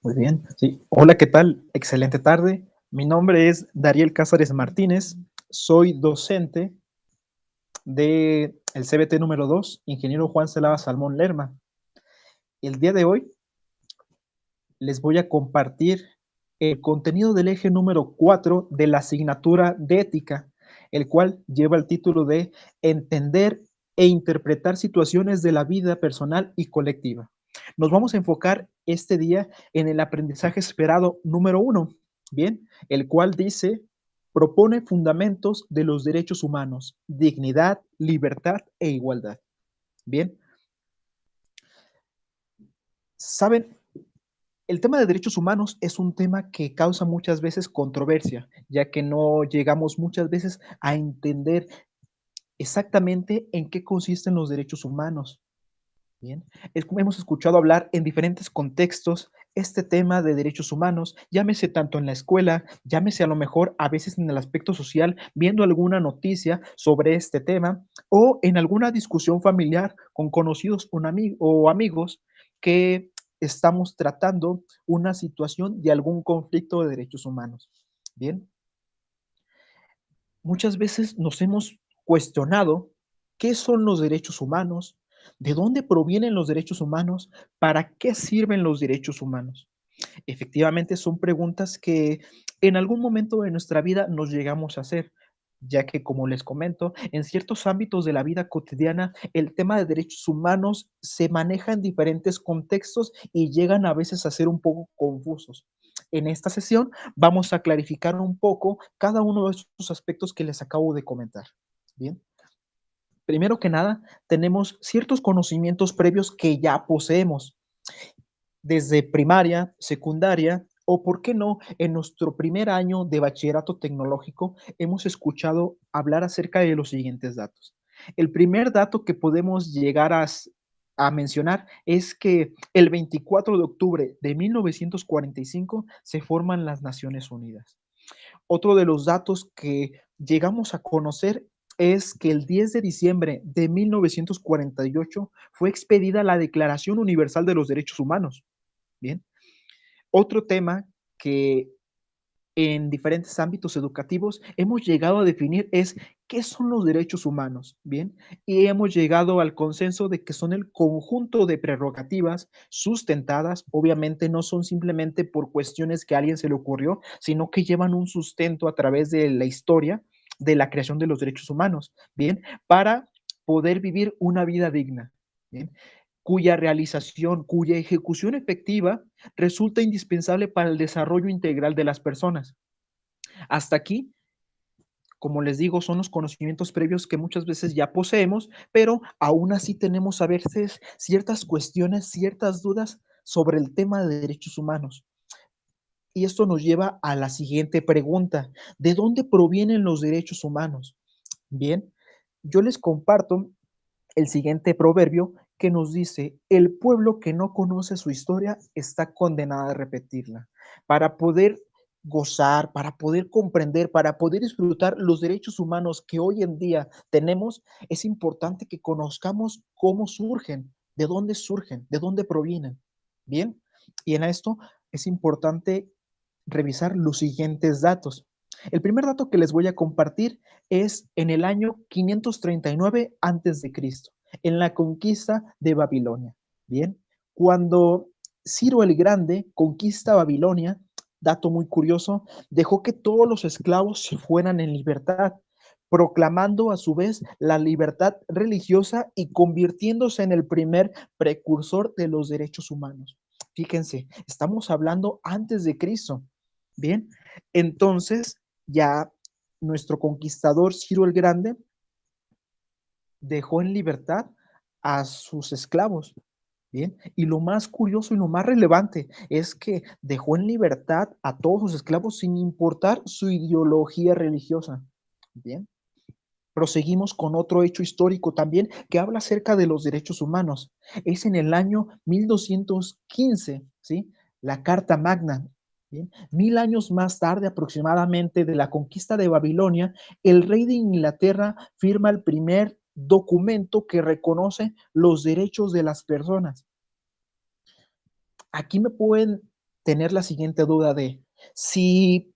Muy bien, sí. Hola, ¿qué tal? Excelente tarde. Mi nombre es Dariel Cázares Martínez. Soy docente del CBT número 2, ingeniero Juan Celada Salmón Lerma. El día de hoy les voy a compartir el contenido del eje número 4 de la asignatura de ética, el cual lleva el título de Entender e interpretar situaciones de la vida personal y colectiva. Nos vamos a enfocar este día en el aprendizaje esperado número 1, bien, el cual dice, propone fundamentos de los derechos humanos, dignidad, libertad e igualdad. Bien, ¿saben? El tema de derechos humanos es un tema que causa muchas veces controversia, ya que no llegamos muchas veces a entender exactamente en qué consisten los derechos humanos. Bien, hemos escuchado hablar en diferentes contextos este tema de derechos humanos, llámese tanto en la escuela, llámese a lo mejor a veces en el aspecto social, viendo alguna noticia sobre este tema, o en alguna discusión familiar con conocidos o amigos que estamos tratando una situación de algún conflicto de derechos humanos. Bien, muchas veces nos hemos cuestionado qué son los derechos humanos, de dónde provienen los derechos humanos, para qué sirven los derechos humanos. Efectivamente, son preguntas que en algún momento de nuestra vida nos llegamos a hacer, ya que, como les comento, en ciertos ámbitos de la vida cotidiana, el tema de derechos humanos se maneja en diferentes contextos y llegan a veces a ser un poco confusos. En esta sesión vamos a clarificar un poco cada uno de estos aspectos que les acabo de comentar. Bien. Primero que nada, tenemos ciertos conocimientos previos que ya poseemos desde primaria, secundaria o, por qué no, en nuestro primer año de bachillerato tecnológico, hemos escuchado hablar acerca de los siguientes datos. El primer dato que podemos llegar a mencionar es que el 24 de octubre de 1945 se forman las Naciones Unidas. Otro de los datos que llegamos a conocer es que el 10 de diciembre de 1948 fue expedida la Declaración Universal de los Derechos Humanos. Bien. Otro tema que en diferentes ámbitos educativos hemos llegado a definir es qué son los derechos humanos, ¿bien? Y hemos llegado al consenso de que son el conjunto de prerrogativas sustentadas, obviamente no son simplemente por cuestiones que a alguien se le ocurrió, sino que llevan un sustento a través de la historia de la creación de los derechos humanos, ¿bien? Para poder vivir una vida digna, ¿bien? Cuya realización, cuya ejecución efectiva resulta indispensable para el desarrollo integral de las personas. Hasta aquí, como les digo, son los conocimientos previos que muchas veces ya poseemos, pero aún así tenemos a veces ciertas cuestiones, ciertas dudas sobre el tema de derechos humanos. Y esto nos lleva a la siguiente pregunta: ¿de dónde provienen los derechos humanos? Bien, yo les comparto el siguiente proverbio que nos dice, el pueblo que no conoce su historia está condenado a repetirla. Para poder gozar, para poder comprender, para poder disfrutar los derechos humanos que hoy en día tenemos, es importante que conozcamos cómo surgen, de dónde provienen. Bien, y en esto es importante revisar los siguientes datos. El primer dato que les voy a compartir es en el año 539 antes de Cristo, en la conquista de Babilonia. Bien, cuando Ciro el Grande conquista Babilonia, dato muy curioso, dejó que todos los esclavos se fueran en libertad, proclamando a su vez la libertad religiosa y convirtiéndose en el primer precursor de los derechos humanos. Fíjense, estamos hablando antes de Cristo. Bien, entonces ya nuestro conquistador Ciro el Grande dejó en libertad a sus esclavos. Bien, y lo más curioso y lo más relevante es que dejó en libertad a todos sus esclavos sin importar su ideología religiosa. Bien, proseguimos con otro hecho histórico también que habla acerca de los derechos humanos. Es en el año 1215, ¿sí? La Carta Magna. Bien, 1000 años más tarde aproximadamente de la conquista de Babilonia, el rey de Inglaterra firma el primer documento que reconoce los derechos de las personas. Aquí me pueden tener la siguiente duda de si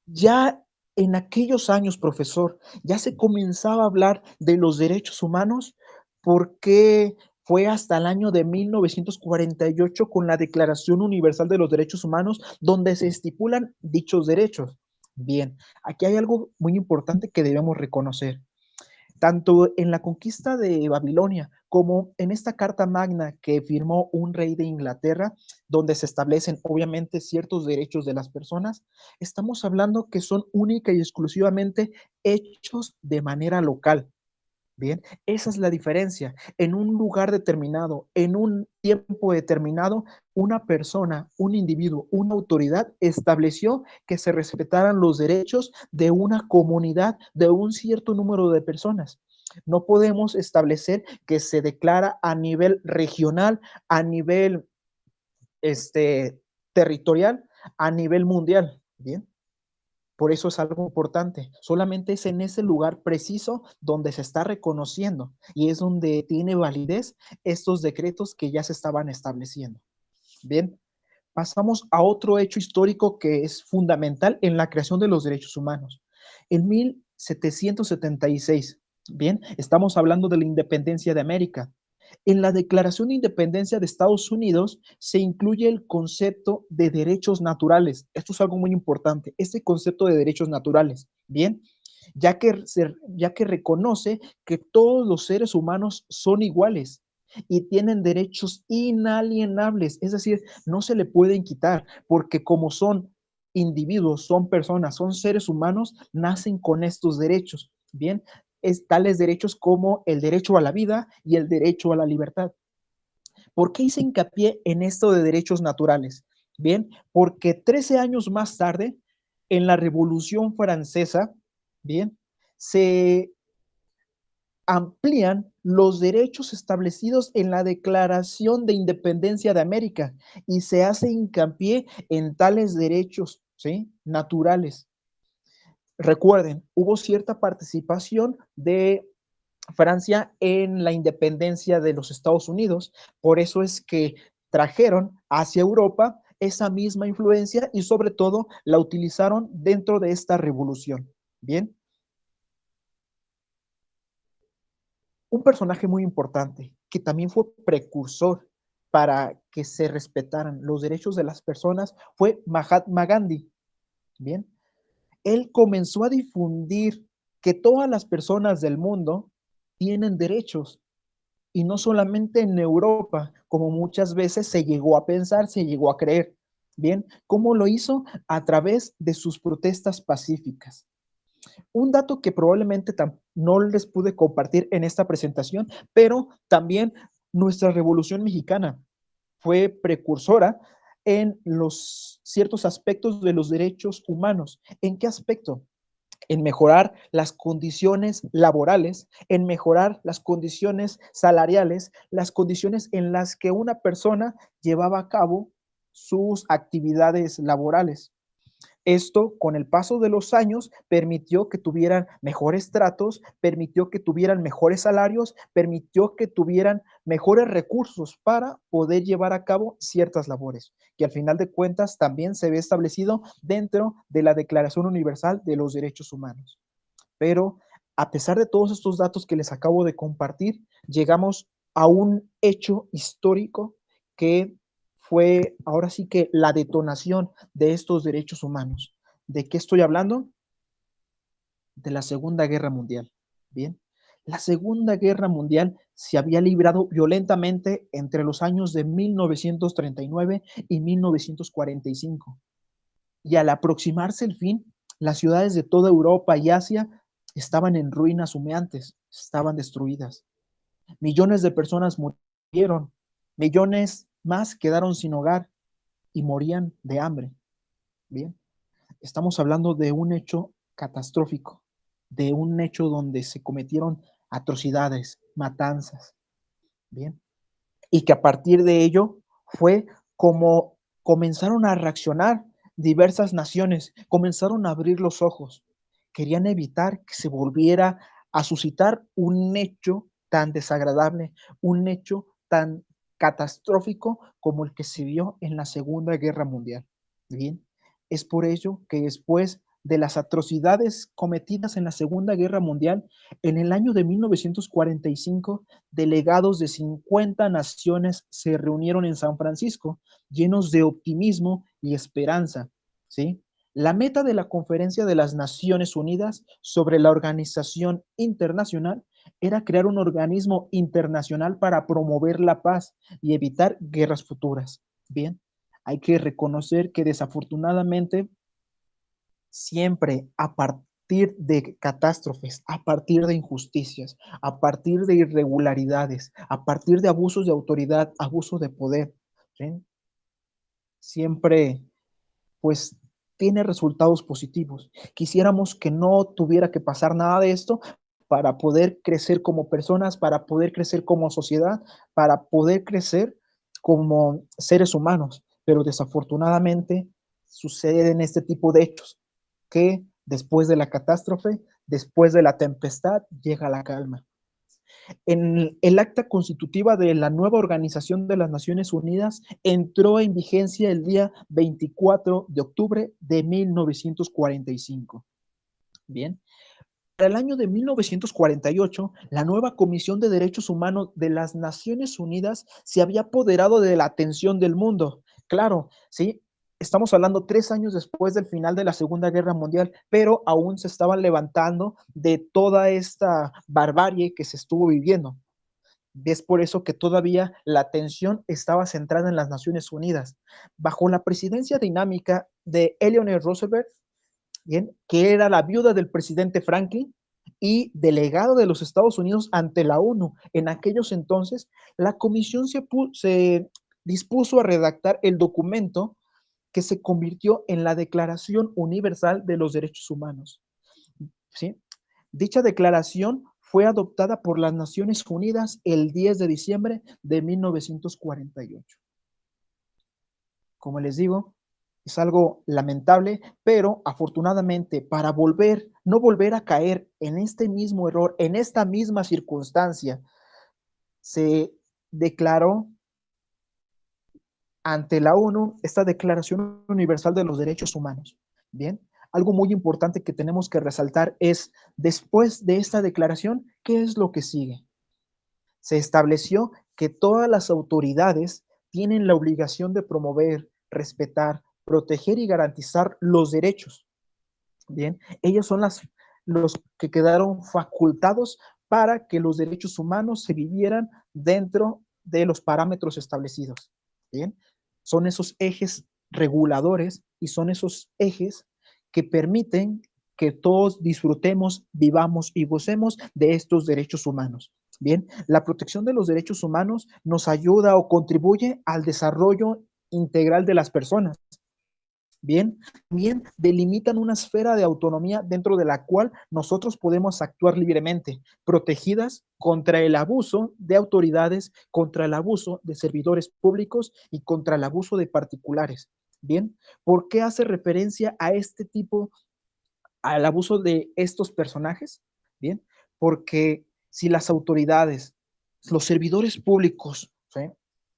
ya en aquellos años, profesor, ya se comenzaba a hablar de los derechos humanos, ¿por qué fue hasta el año de 1948 con la Declaración Universal de los Derechos Humanos donde se estipulan dichos derechos? Bien, aquí hay algo muy importante que debemos reconocer tanto en la conquista de Babilonia como en esta Carta Magna que firmó un rey de Inglaterra, donde se establecen obviamente ciertos derechos de las personas, estamos hablando que son única y exclusivamente hechos de manera local. Bien, esa es la diferencia. En un lugar determinado, en un tiempo determinado, una persona, un individuo, una autoridad estableció que se respetaran los derechos de una comunidad, de un cierto número de personas. No podemos establecer que se declara a nivel regional, a nivel territorial, a nivel mundial. Bien, por eso es algo importante. Solamente es en ese lugar preciso donde se está reconociendo y es donde tiene validez estos decretos que ya se estaban estableciendo. Bien, pasamos a otro hecho histórico que es fundamental en la creación de los derechos humanos. En 1776, bien, estamos hablando de la independencia de América. En la Declaración de Independencia de Estados Unidos se incluye el concepto de derechos naturales. Esto es algo muy importante, este concepto de derechos naturales, bien, ya que reconoce que todos los seres humanos son iguales y tienen derechos inalienables, es decir, no se le pueden quitar, porque como son individuos, son personas, son seres humanos, nacen con estos derechos, bien, es tales derechos como el derecho a la vida y el derecho a la libertad. ¿Por qué hice hincapié en esto de derechos naturales? Bien, porque 13 años más tarde, en la Revolución Francesa, bien, se amplían los derechos establecidos en la Declaración de Independencia de América y se hace hincapié en tales derechos, ¿sí?, naturales. Recuerden, hubo cierta participación de Francia en la independencia de los Estados Unidos. Por eso es que trajeron hacia Europa esa misma influencia y sobre todo la utilizaron dentro de esta revolución. Bien, un personaje muy importante que también fue precursor para que se respetaran los derechos de las personas fue Mahatma Gandhi. Bien, él comenzó a difundir que todas las personas del mundo tienen derechos y no solamente en Europa, como muchas veces se llegó a pensar, se llegó a creer. Bien, ¿cómo lo hizo? A través de sus protestas pacíficas. Un dato que probablemente no les pude compartir en esta presentación, pero también nuestra Revolución Mexicana fue precursora en los ciertos aspectos de los derechos humanos. ¿En qué aspecto? En mejorar las condiciones laborales, en mejorar las condiciones salariales, las condiciones en las que una persona llevaba a cabo sus actividades laborales. Esto, con el paso de los años, permitió que tuvieran mejores tratos, permitió que tuvieran mejores salarios, permitió que tuvieran mejores recursos para poder llevar a cabo ciertas labores, que al final de cuentas también se ve establecido dentro de la Declaración Universal de los Derechos Humanos. Pero a pesar de todos estos datos que les acabo de compartir, llegamos a un hecho histórico que fue ahora sí que la detonación de estos derechos humanos. ¿De qué estoy hablando? De la Segunda Guerra Mundial. Bien, la Segunda Guerra Mundial se había librado violentamente entre los años de 1939 y 1945. Y al aproximarse el fin, las ciudades de toda Europa y Asia estaban en ruinas humeantes, estaban destruidas. Millones de personas murieron, millones más quedaron sin hogar y morían de hambre. Bien, estamos hablando de un hecho catastrófico, de un hecho donde se cometieron atrocidades, matanzas. Bien, y que a partir de ello fue como comenzaron a reaccionar diversas naciones comenzaron a abrir los ojos. Querían evitar que se volviera a suscitar un hecho tan desagradable, un hecho tan catastrófico como el que se vio en la Segunda Guerra Mundial. Bien, es por ello que después de las atrocidades cometidas en la Segunda Guerra Mundial, en el año de 1945, delegados de 50 naciones se reunieron en San Francisco, llenos de optimismo y esperanza, ¿sí? La meta de la Conferencia de las Naciones Unidas sobre la Organización Internacional era crear un organismo internacional para promover la paz y evitar guerras futuras. Bien, hay que reconocer que desafortunadamente siempre a partir de catástrofes, a partir de injusticias, a partir de irregularidades, a partir de abusos de autoridad, abuso de poder, ¿sí? Siempre pues tiene resultados positivos. Quisiéramos que no tuviera que pasar nada de esto para poder crecer como personas, para poder crecer como sociedad, para poder crecer como seres humanos, pero desafortunadamente suceden este tipo de hechos que después de la catástrofe, después de la tempestad, llega la calma. En el acta constitutiva de la nueva Organización de las Naciones Unidas entró en vigencia el día 24 de octubre de 1945. Bien, para el año de 1948, la nueva Comisión de Derechos Humanos de las Naciones Unidas se había apoderado de la atención del mundo. Claro, sí, estamos hablando 3 años después del final de la Segunda Guerra Mundial, pero aún se estaban levantando de toda esta barbarie que se estuvo viviendo. Es por eso que todavía la atención estaba centrada en las Naciones Unidas. Bajo la presidencia dinámica de Eleanor Roosevelt, bien, que era la viuda del presidente Franklin y delegado de los Estados Unidos ante la ONU en aquellos entonces, la comisión se dispuso a redactar el documento que se convirtió en la Declaración Universal de los Derechos Humanos. ¿Sí? Dicha declaración fue adoptada por las Naciones Unidas el 10 de diciembre de 1948. Como les digo, es algo lamentable, pero afortunadamente para no volver a caer en este mismo error, en esta misma circunstancia, se declaró ante la ONU esta Declaración Universal de los Derechos Humanos. Bien, algo muy importante que tenemos que resaltar es, después de esta declaración, ¿qué es lo que sigue? Se estableció que todas las autoridades tienen la obligación de promover, respetar, proteger y garantizar los derechos. Bien, ellos son los que quedaron facultados para que los derechos humanos se vivieran dentro de los parámetros establecidos. Bien, son esos ejes reguladores y son esos ejes que permiten que todos disfrutemos, vivamos y gocemos de estos derechos humanos. Bien, la protección de los derechos humanos nos ayuda o contribuye al desarrollo integral de las personas. Bien, también delimitan una esfera de autonomía dentro de la cual nosotros podemos actuar libremente, protegidas contra el abuso de autoridades, contra el abuso de servidores públicos y contra el abuso de particulares. Bien, ¿por qué hace referencia a este tipo, al abuso de estos personajes? Bien, porque si las autoridades, los servidores públicos, ¿sí?,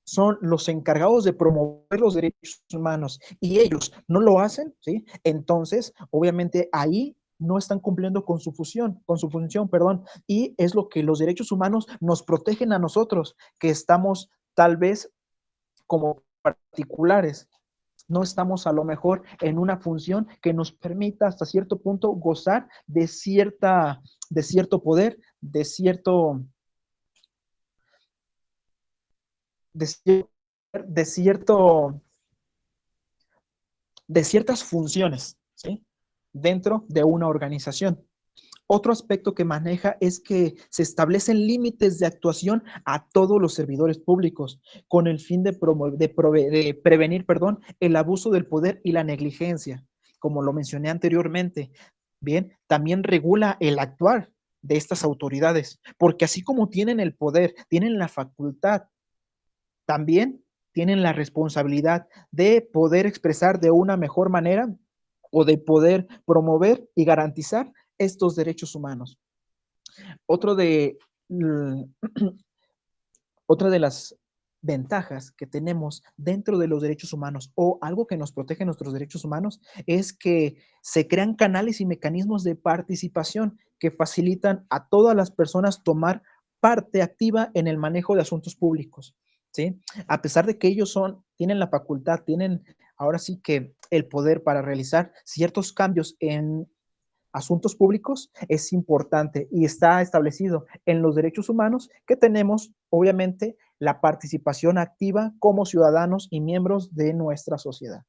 son los encargados de promover los derechos humanos y ellos no lo hacen, ¿sí?, entonces obviamente ahí no están cumpliendo con su función, perdón, y es lo que los derechos humanos nos protegen a nosotros, que estamos tal vez como particulares, no estamos a lo mejor en una función que nos permita hasta cierto punto gozar de cierto poder, de, de cierto, de ciertas funciones, ¿sí?, dentro de una organización. Otro aspecto que maneja es que se establecen límites de actuación a todos los servidores públicos con el fin de prevenir, perdón, el abuso del poder y la negligencia, como lo mencioné anteriormente. Bien, también regula el actuar de estas autoridades, porque así como tienen el poder, tienen la facultad, también tienen la responsabilidad de poder expresar de una mejor manera o de poder promover y garantizar estos derechos humanos. Otro de, otra de las ventajas que tenemos dentro de los derechos humanos o algo que nos protege nuestros derechos humanos es que se crean canales y mecanismos de participación que facilitan a todas las personas tomar parte activa en el manejo de asuntos públicos, ¿sí? A pesar de que ellos tienen la facultad, tienen ahora sí que el poder para realizar ciertos cambios en asuntos públicos, es importante y está establecido en los derechos humanos que tenemos, obviamente, la participación activa como ciudadanos y miembros de nuestra sociedad.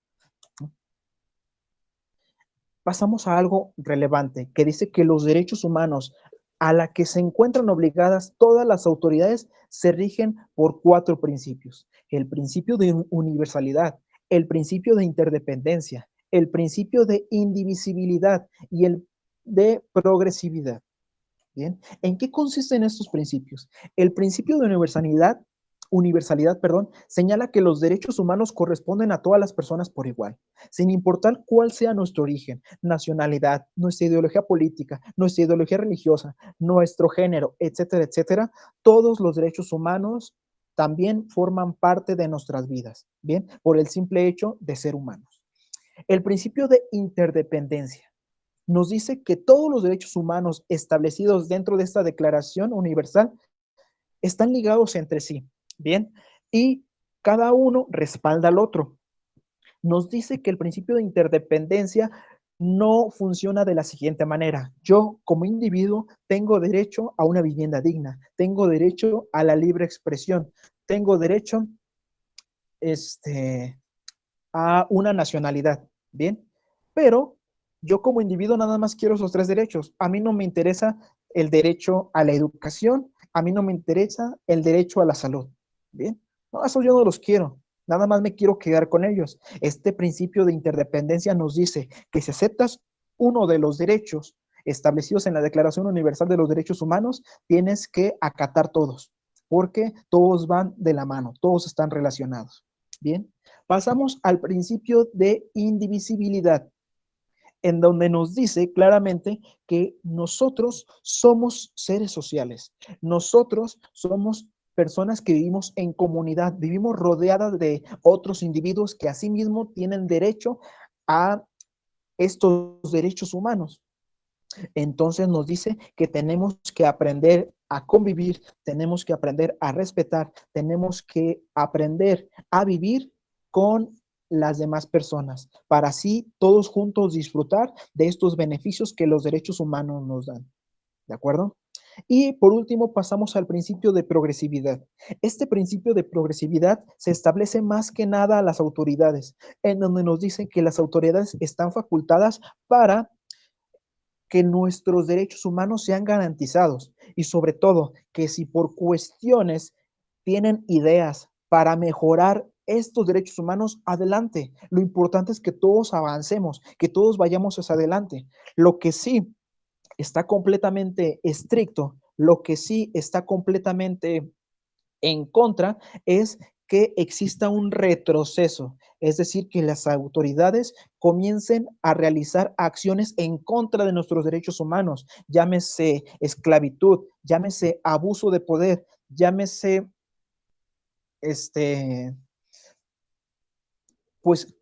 Pasamos a algo relevante que dice que los derechos humanos a la que se encuentran obligadas todas las autoridades se rigen por 4 principios. El principio de universalidad, el principio de interdependencia, el principio de indivisibilidad y el de progresividad. Bien, ¿en qué consisten estos principios? El principio de universalidad, señala que los derechos humanos corresponden a todas las personas por igual, sin importar cuál sea nuestro origen, nacionalidad, nuestra ideología política, nuestra ideología religiosa, nuestro género, etcétera, etcétera. Todos los derechos humanos también forman parte de nuestras vidas, bien, por el simple hecho de ser humanos. El principio de interdependencia nos dice que todos los derechos humanos establecidos dentro de esta Declaración Universal están ligados entre sí, ¿bien? Y cada uno respalda al otro. Nos dice que el principio de interdependencia no funciona de la siguiente manera. Yo, como individuo, tengo derecho a una vivienda digna, tengo derecho a la libre expresión, tengo derecho a una nacionalidad, ¿bien? Pero yo como individuo nada más quiero esos 3 derechos. A mí no me interesa el derecho a la educación, a mí no me interesa el derecho a la salud, ¿bien? No, eso yo no los quiero. Nada más me quiero quedar con ellos. Este principio de interdependencia nos dice que si aceptas uno de los derechos establecidos en la Declaración Universal de los Derechos Humanos, tienes que acatar todos, porque todos van de la mano, todos están relacionados. Bien, pasamos al principio de indivisibilidad, en donde nos dice claramente que nosotros somos seres sociales, nosotros somos personas que vivimos en comunidad, vivimos rodeadas de otros individuos que asimismo tienen derecho a estos derechos humanos. Entonces nos dice que tenemos que aprender a convivir, tenemos que aprender a respetar, tenemos que aprender a vivir con las demás personas, para así todos juntos disfrutar de estos beneficios que los derechos humanos nos dan. ¿De acuerdo? Y por último pasamos al principio de progresividad. Este principio de progresividad se establece más que nada a las autoridades, en donde nos dicen que las autoridades están facultadas para que nuestros derechos humanos sean garantizados y sobre todo que si por cuestiones tienen ideas para mejorar estos derechos humanos, adelante. Lo importante es que todos avancemos, que todos vayamos hacia adelante. Lo que sí está completamente estricto, lo que sí está completamente en contra es que exista un retroceso, es decir, que las autoridades comiencen a realizar acciones en contra de nuestros derechos humanos, llámese esclavitud, llámese abuso de poder, llámese, este, pues,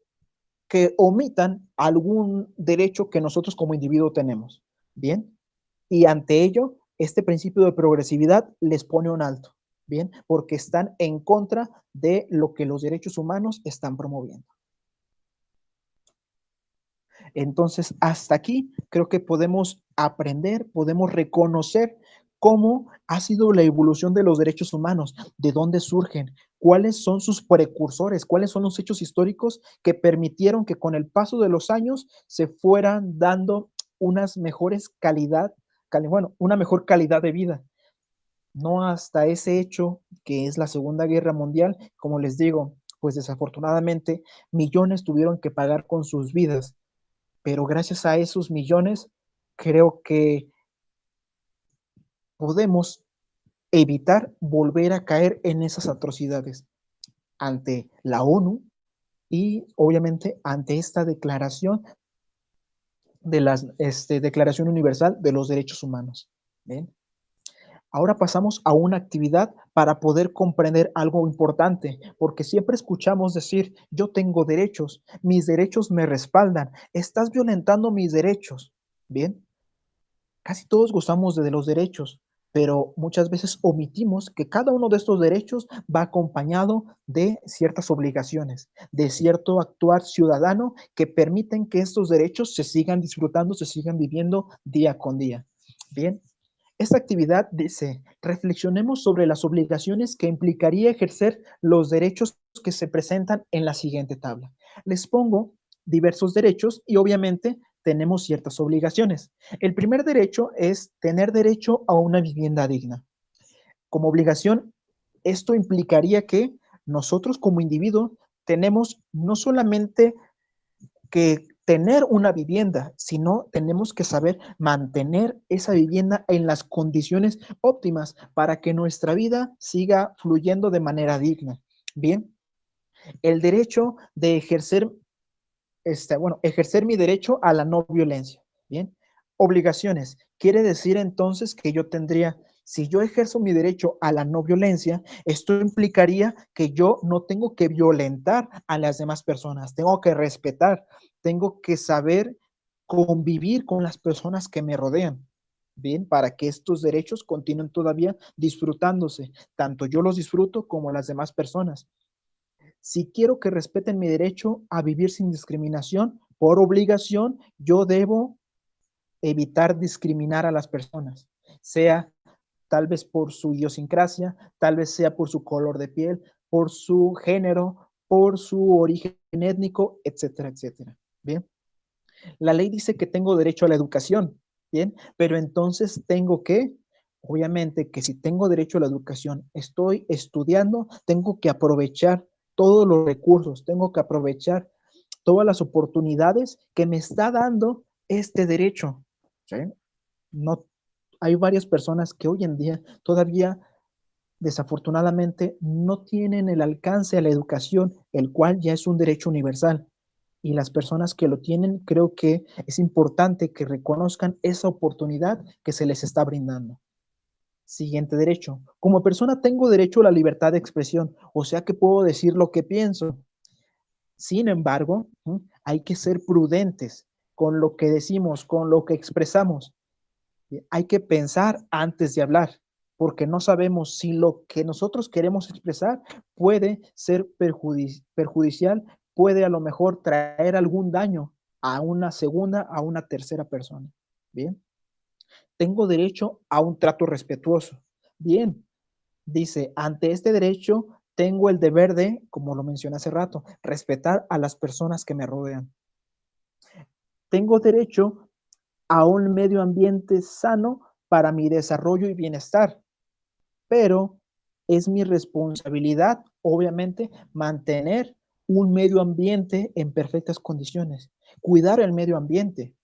que omitan algún derecho que nosotros como individuo tenemos. Bien, y ante ello, este principio de progresividad les pone un alto. Bien, porque están en contra de lo que los derechos humanos están promoviendo. Entonces, hasta aquí creo que podemos aprender, podemos reconocer cómo ha sido la evolución de los derechos humanos, de dónde surgen, cuáles son sus precursores, cuáles son los hechos históricos que permitieron que con el paso de los años se fueran dando unas mejores una mejor calidad de vida. No hasta ese hecho que es la Segunda Guerra Mundial, como les digo, pues desafortunadamente millones tuvieron que pagar con sus vidas, pero gracias a esos millones creo que podemos evitar volver a caer en esas atrocidades. ante la ONU y obviamente ante esta declaración de la Declaración Universal de los Derechos Humanos. ¿Bien? Ahora pasamos a una actividad para poder comprender algo importante, porque siempre escuchamos decir, yo tengo derechos, mis derechos me respaldan, estás violentando mis derechos. Bien, casi todos gozamos de los derechos, pero muchas veces omitimos que cada uno de estos derechos va acompañado de ciertas obligaciones, de cierto actuar ciudadano que permiten que estos derechos se sigan disfrutando, se sigan viviendo día con día. Bien, esta actividad dice, reflexionemos sobre las obligaciones que implicaría ejercer los derechos que se presentan en la siguiente tabla. Les pongo diversos derechos y obviamente tenemos ciertas obligaciones. El primer derecho es tener derecho a una vivienda digna. Como obligación, esto implicaría que nosotros como individuo tenemos no solamente que tener una vivienda, sino tenemos que saber mantener esa vivienda en las condiciones óptimas para que nuestra vida siga fluyendo de manera digna. Bien, el derecho de ejercer, ejercer mi derecho a la no violencia. Bien, obligaciones. Quiere decir entonces que yo tendría, si yo ejerzo mi derecho a la no violencia, esto implicaría que yo no tengo que violentar a las demás personas, tengo que respetar, tengo que saber convivir con las personas que me rodean. Bien, para que estos derechos continúen todavía disfrutándose, tanto yo los disfruto como las demás personas. Si quiero que respeten mi derecho a vivir sin discriminación, por obligación, yo debo evitar discriminar a las personas, sea tal vez por su idiosincrasia, tal vez sea por su color de piel, por su género, por su origen étnico, etcétera, etcétera. Bien, la ley dice que tengo derecho a la educación, bien, pero entonces tengo que, obviamente que si tengo derecho a la educación, estoy estudiando, tengo que aprovechar todos los recursos, tengo que aprovechar todas las oportunidades que me está dando este derecho. ¿Sí? No, hay varias personas que hoy en día todavía desafortunadamente no tienen el alcance a la educación, el cual ya es un derecho universal. Y las personas que lo tienen, creo que es importante que reconozcan esa oportunidad que se les está brindando. Siguiente derecho. Como persona tengo derecho a la libertad de expresión, o sea que puedo decir lo que pienso. Sin embargo, hay que ser prudentes con lo que decimos, con lo que expresamos. Hay que pensar antes de hablar, porque no sabemos si lo que nosotros queremos expresar puede ser perjudicial, puede a lo mejor traer algún daño a una segunda, a una tercera persona. Bien, tengo derecho a un trato respetuoso. Bien, dice, ante este derecho tengo el deber de, como lo mencioné hace rato, respetar a las personas que me rodean. Tengo derecho a un medio ambiente sano para mi desarrollo y bienestar, pero es mi responsabilidad, obviamente, mantener un medio ambiente en perfectas condiciones, cuidar el medio ambiente,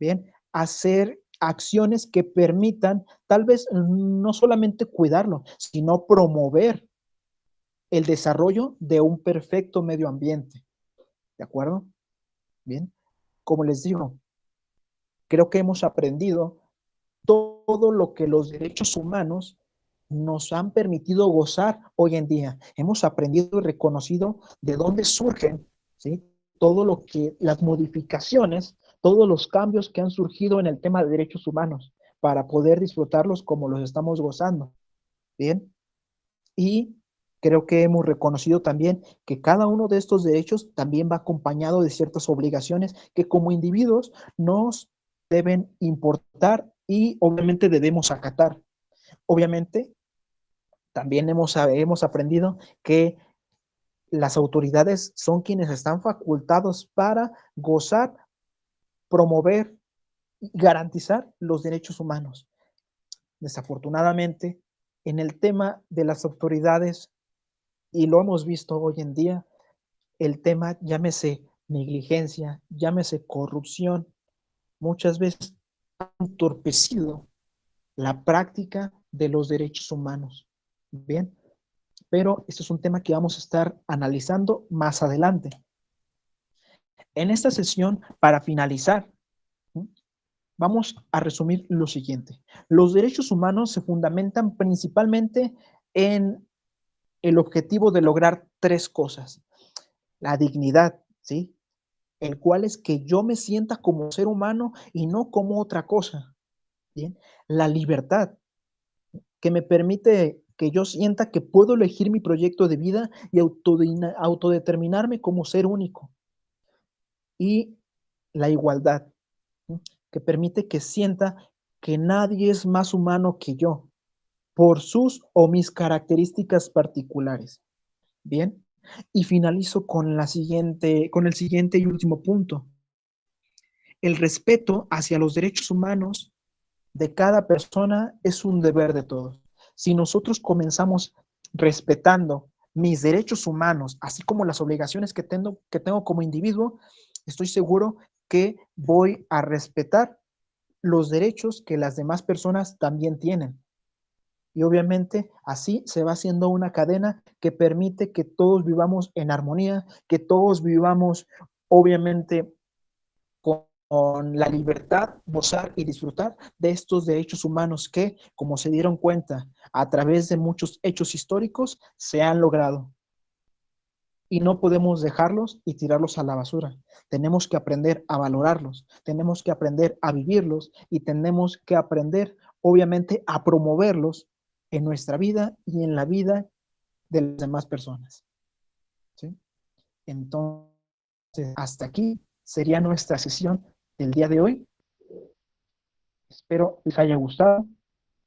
bien, hacer acciones que permitan tal vez no solamente cuidarlo, sino promover el desarrollo de un perfecto medio ambiente. ¿De acuerdo? Bien, como les digo, creo que hemos aprendido todo lo que los derechos humanos nos han permitido gozar hoy en día. Hemos aprendido y reconocido de dónde surgen, ¿sí? Todo lo que, las modificaciones, todos los cambios que han surgido en el tema de derechos humanos para poder disfrutarlos como los estamos gozando. Bien, y creo que hemos reconocido también que cada uno de estos derechos también va acompañado de ciertas obligaciones que como individuos nos deben importar y obviamente debemos acatar. Obviamente, también hemos aprendido que las autoridades son quienes están facultados para gozar, promover y garantizar los derechos humanos. Desafortunadamente, en el tema de las autoridades, y lo hemos visto hoy en día, el tema, llámese negligencia, llámese corrupción, muchas veces ha entorpecido la práctica de los derechos humanos. Bien, pero este es un tema que vamos a estar analizando más adelante. En esta sesión, para finalizar, vamos a resumir lo siguiente. Los derechos humanos se fundamentan principalmente en el objetivo de lograr tres cosas. La dignidad, ¿sí? El cual es que yo me sienta como ser humano y no como otra cosa. ¿Bien? La libertad, que me permite que yo sienta que puedo elegir mi proyecto de vida y autodeterminarme como ser único. Y la igualdad, ¿sí? Que permite que sienta que nadie es más humano que yo por sus o mis características particulares. Bien, y finalizo con el siguiente y último punto. El respeto hacia los derechos humanos de cada persona es un deber de todos. Si nosotros comenzamos respetando mis derechos humanos, así como las obligaciones que tengo como individuo, estoy seguro que voy a respetar los derechos que las demás personas también tienen. Y obviamente así se va haciendo una cadena que permite que todos vivamos en armonía, que todos vivamos obviamente con la libertad, gozar y disfrutar de estos derechos humanos que, como se dieron cuenta a través de muchos hechos históricos, se han logrado. Y no podemos dejarlos y tirarlos a la basura. Tenemos que aprender a valorarlos, tenemos que aprender a vivirlos y tenemos que aprender, obviamente, a promoverlos en nuestra vida y en la vida de las demás personas. ¿Sí? Entonces, hasta aquí sería nuestra sesión del día de hoy. Espero les haya gustado,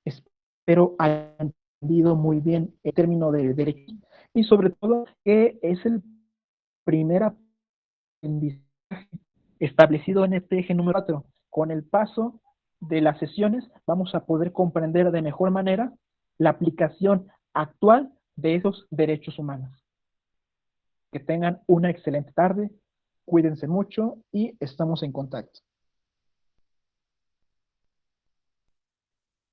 espero hayan entendido muy bien el término de derecho y sobre todo que es el primer aprendizaje establecido en este eje número 4. Con el paso de las sesiones vamos a poder comprender de mejor manera la aplicación actual de esos derechos humanos. Que tengan una excelente tarde, cuídense mucho y estamos en contacto.